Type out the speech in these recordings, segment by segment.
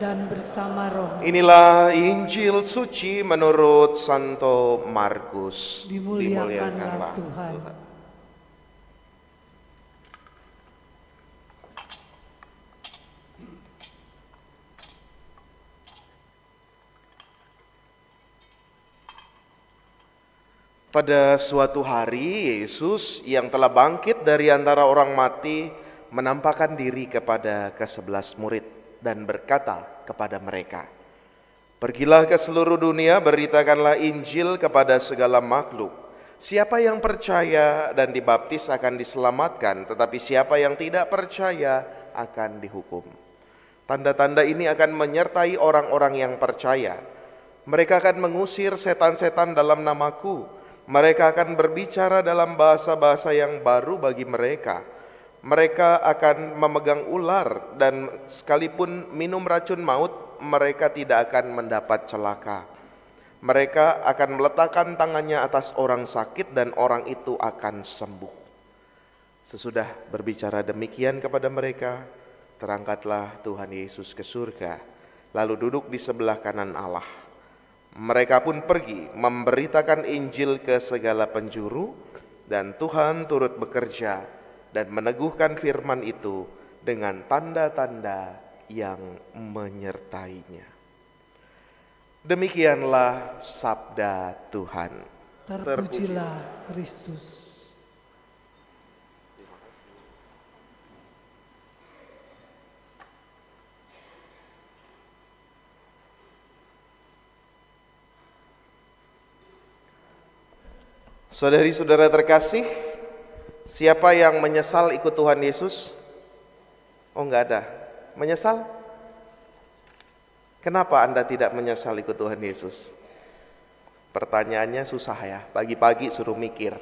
dan bersama roh. Inilah Injil suci menurut Santo Markus. Dimuliakanlah Tuhan. Pada suatu hari, Yesus yang telah bangkit dari antara orang mati menampakkan diri kepada ke-11 murid dan berkata kepada mereka, "Pergilah ke seluruh dunia, beritakanlah Injil kepada segala makhluk. Siapa yang percaya dan dibaptis akan diselamatkan, tetapi siapa yang tidak percaya akan dihukum. Tanda-tanda ini akan menyertai orang-orang yang percaya. Mereka akan mengusir setan-setan dalam namaku. Mereka akan berbicara dalam bahasa-bahasa yang baru bagi mereka. Mereka akan memegang ular dan sekalipun minum racun maut, mereka tidak akan mendapat celaka. Mereka akan meletakkan tangannya atas orang sakit dan orang itu akan sembuh." Sesudah berbicara demikian kepada mereka, terangkatlah Tuhan Yesus ke surga, lalu duduk di sebelah kanan Allah. Mereka pun pergi memberitakan Injil ke segala penjuru, dan Tuhan turut bekerja dan meneguhkan firman itu dengan tanda-tanda yang menyertainya. Demikianlah sabda Tuhan. Terpujilah Kristus. Saudari-saudara terkasih, siapa yang menyesal ikut Tuhan Yesus? Oh, enggak ada. Menyesal? Kenapa Anda tidak menyesal ikut Tuhan Yesus? Pertanyaannya susah ya, pagi-pagi suruh mikir.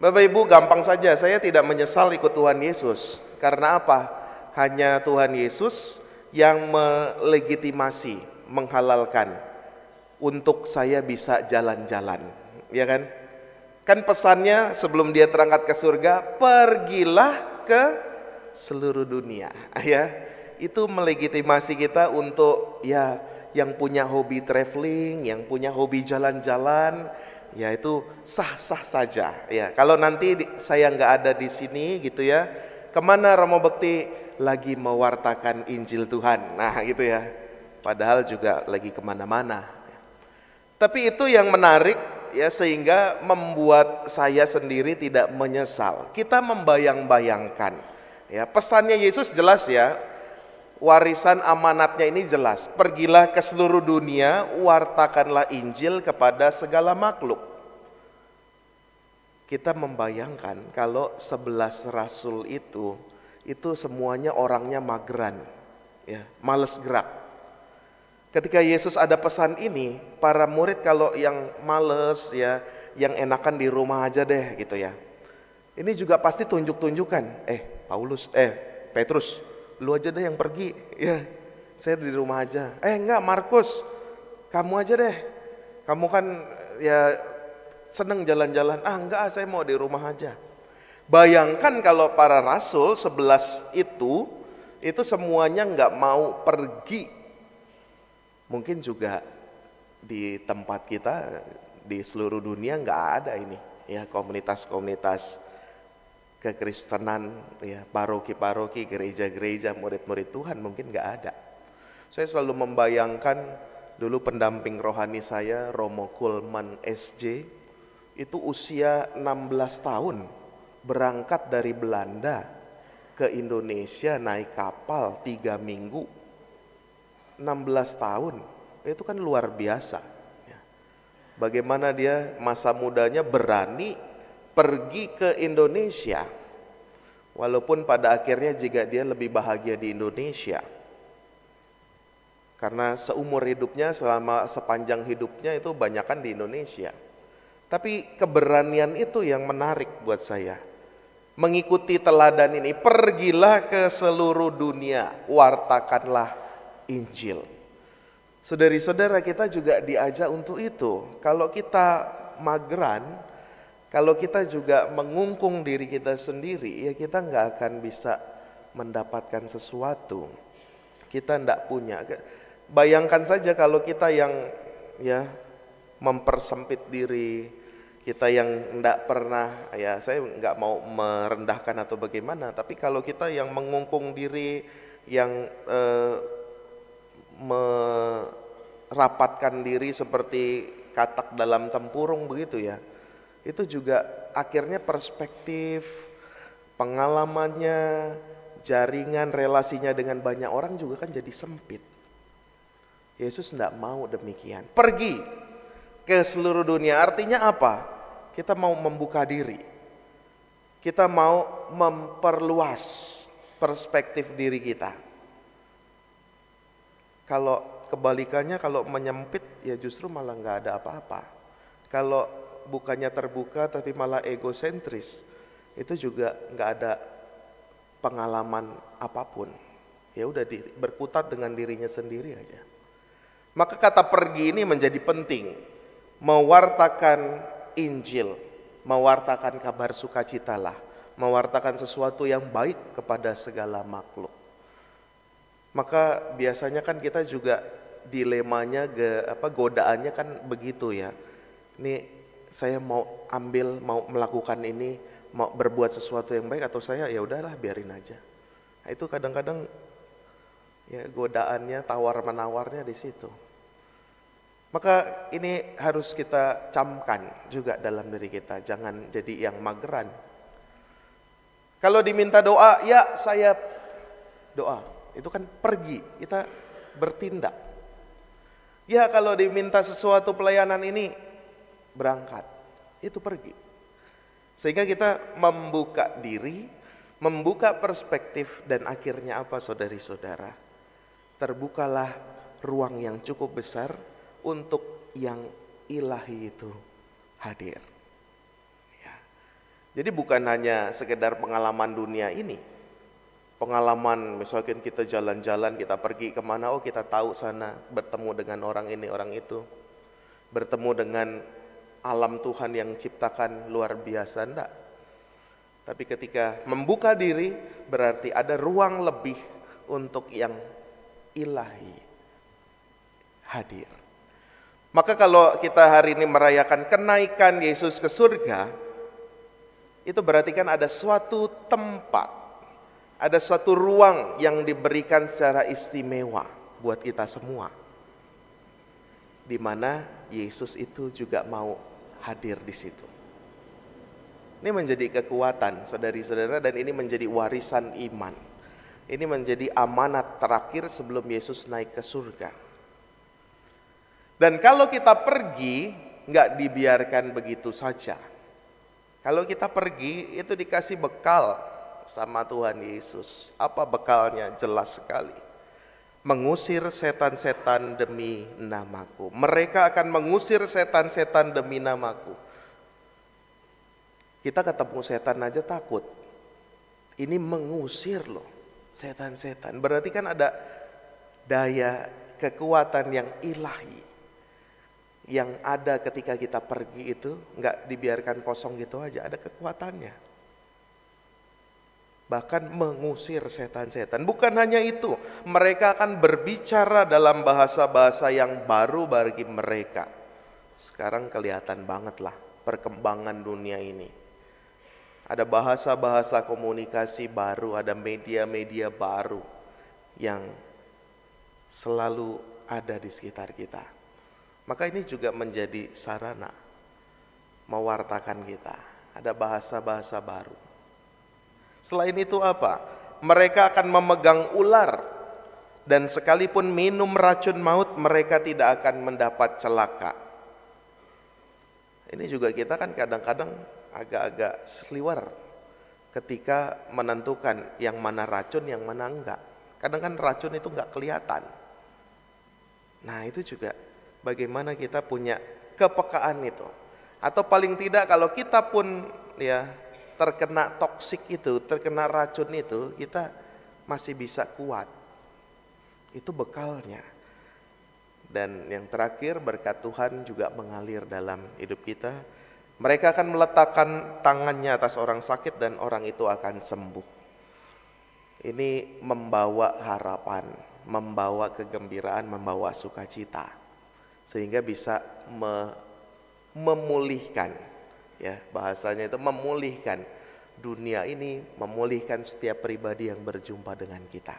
Bapak Ibu, gampang saja, saya tidak menyesal ikut Tuhan Yesus. Karena apa? Hanya Tuhan Yesus yang melegitimasi, menghalalkan untuk saya bisa jalan-jalan, ya kan? Kan pesannya sebelum dia terangkat ke surga, pergilah ke seluruh dunia, ya. Itu melegitimasi kita untuk ya yang punya hobi traveling, yang punya hobi jalan-jalan, ya itu sah-sah saja, ya. Kalau nanti saya nggak ada di sini gitu ya, kemana Romo Bekti? Lagi mewartakan Injil Tuhan, nah gitu ya. Padahal juga lagi kemana-mana. Tapi itu yang menarik, ya, sehingga membuat saya sendiri tidak menyesal. Kita membayang-bayangkan, ya, pesannya Yesus jelas ya, warisan amanatnya ini jelas. Pergilah ke seluruh dunia, wartakanlah Injil kepada segala makhluk. Kita membayangkan kalau 11 rasul itu semuanya orangnya mageran, ya, males gerak. Ketika Yesus ada pesan ini, para murid kalau yang males ya, yang enakan di rumah aja deh gitu ya. Ini juga pasti tunjuk-tunjukkan. Petrus, lu aja deh yang pergi. Ya, saya di rumah aja. Enggak, Markus, kamu aja deh. Kamu kan ya seneng jalan-jalan. Enggak, saya mau di rumah aja. Bayangkan kalau para rasul 11 itu semuanya enggak mau pergi. Mungkin juga di tempat kita di seluruh dunia nggak ada ini ya, komunitas-komunitas kekristenan ya, paroki-paroki, gereja-gereja, murid-murid Tuhan mungkin nggak ada. Saya selalu membayangkan dulu pendamping rohani saya, Romo Kulman SJ, itu usia 16 tahun berangkat dari Belanda ke Indonesia naik kapal 3 minggu. 16 tahun, itu kan luar biasa. Bagaimana dia masa mudanya berani pergi ke Indonesia, walaupun pada akhirnya juga dia lebih bahagia di Indonesia. Karena seumur hidupnya, selama sepanjang hidupnya itu banyakan di Indonesia. Tapi keberanian itu yang menarik buat saya. Mengikuti teladan ini, pergilah ke seluruh dunia, wartakanlah Injil. Saudari-saudara, kita juga diajak untuk itu. Kalau kita mageran, kalau kita juga mengungkung diri kita sendiri, ya kita nggak akan bisa mendapatkan sesuatu. Kita tidak punya. Bayangkan saja kalau kita yang ya mempersempit diri, kita yang tidak pernah, ya saya nggak mau merendahkan atau bagaimana, tapi kalau kita yang mengungkung diri, yang merapatkan diri seperti katak dalam tempurung begitu ya, itu juga akhirnya perspektif, pengalamannya, jaringan relasinya dengan banyak orang juga kan jadi sempit. Yesus tidak mau demikian. Pergi ke seluruh dunia, artinya apa? Kita mau membuka diri. Kita mau memperluas perspektif diri kita. Kalau kebalikannya, kalau menyempit ya justru malah nggak ada apa-apa. Kalau bukannya terbuka tapi malah egosentris, itu juga nggak ada pengalaman apapun. Ya udah berkutat dengan dirinya sendiri aja. Maka kata pergi ini menjadi penting. Mewartakan Injil, mewartakan kabar sukacitalah, mewartakan sesuatu yang baik kepada segala makhluk. Maka biasanya kan kita juga dilemanya, godaannya kan begitu ya. Ini saya mau mau melakukan ini, mau berbuat sesuatu yang baik, atau saya ya udahlah biarin aja. Nah, itu kadang-kadang ya godaannya, tawar-menawarnya di situ. Maka ini harus kita camkan juga dalam diri kita, jangan jadi yang mageran. Kalau diminta doa, ya saya doa. Itu kan pergi, kita bertindak. Ya kalau diminta sesuatu pelayanan ini, berangkat. Itu pergi. Sehingga kita membuka diri, membuka perspektif, dan akhirnya apa saudari-saudara? Terbukalah ruang yang cukup besar untuk yang ilahi itu hadir. Ya. Jadi bukan hanya sekedar pengalaman dunia ini. Pengalaman misalkan kita jalan-jalan, kita pergi kemana, oh kita tahu sana, bertemu dengan orang ini, orang itu. Bertemu dengan alam Tuhan yang ciptakan luar biasa, enggak. Tapi ketika membuka diri, berarti ada ruang lebih untuk yang ilahi hadir. Maka kalau kita hari ini merayakan kenaikan Yesus ke surga, itu berarti kan ada suatu tempat, ada suatu ruang yang diberikan secara istimewa buat kita semua, di mana Yesus itu juga mau hadir di situ. Ini menjadi kekuatan saudari-saudara, dan ini menjadi warisan iman. Ini menjadi amanat terakhir sebelum Yesus naik ke surga. Dan kalau kita pergi, nggak dibiarkan begitu saja. Kalau kita pergi, itu dikasih bekal sama Tuhan Yesus. Apa bekalnya? Jelas sekali. Mengusir setan-setan demi namaku. Mereka akan mengusir setan-setan demi namaku. Kita ketemu setan aja takut. Ini mengusir loh setan-setan. Berarti kan ada daya kekuatan yang ilahi yang ada ketika kita pergi, itu nggak dibiarkan kosong gitu aja, ada kekuatannya. Bahkan mengusir setan-setan. Bukan hanya itu, mereka akan berbicara dalam bahasa-bahasa yang baru bagi mereka. Sekarang kelihatan banget lah perkembangan dunia ini. Ada bahasa-bahasa komunikasi baru, ada media-media baru yang selalu ada di sekitar kita. Maka ini juga menjadi sarana mewartakan kita. Ada bahasa-bahasa baru. Selain itu apa? Mereka akan memegang ular, dan sekalipun minum racun maut, mereka tidak akan mendapat celaka. Ini juga kita kan kadang-kadang agak-agak seliwer ketika menentukan yang mana racun, yang mana enggak. Kadang kan racun itu enggak kelihatan. Nah itu juga bagaimana kita punya kepekaan itu. Atau paling tidak kalau kita pun ya terkena toksik itu, terkena racun itu, kita masih bisa kuat. Itu bekalnya. Dan yang terakhir, berkat Tuhan juga mengalir dalam hidup kita. Mereka akan meletakkan tangannya atas orang sakit dan orang itu akan sembuh. Ini membawa harapan, membawa kegembiraan, membawa sukacita, sehingga bisa memulihkan, ya bahasanya itu memulihkan dunia ini, memulihkan setiap pribadi yang berjumpa dengan kita.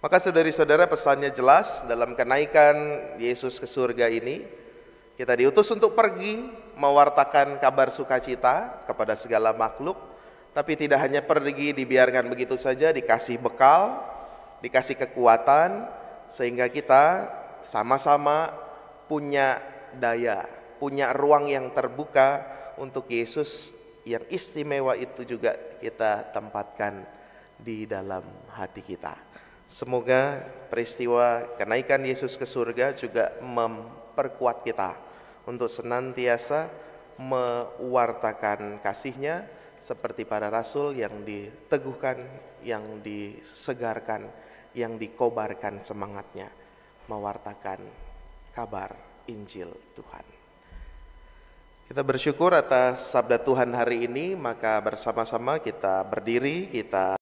Maka saudari-saudara, pesannya jelas dalam kenaikan Yesus ke surga ini. Kita diutus untuk pergi mewartakan kabar sukacita kepada segala makhluk. Tapi tidak hanya pergi dibiarkan begitu saja, dikasih bekal, dikasih kekuatan, sehingga kita sama-sama punya daya, punya ruang yang terbuka untuk Yesus yang istimewa itu juga kita tempatkan di dalam hati kita. Semoga peristiwa kenaikan Yesus ke surga juga memperkuat kita untuk senantiasa mewartakan kasih-Nya seperti para rasul yang diteguhkan, yang disegarkan, yang dikobarkan semangatnya mewartakan kabar Injil Tuhan. Kita bersyukur atas sabda Tuhan hari ini, maka bersama-sama kita berdiri, kita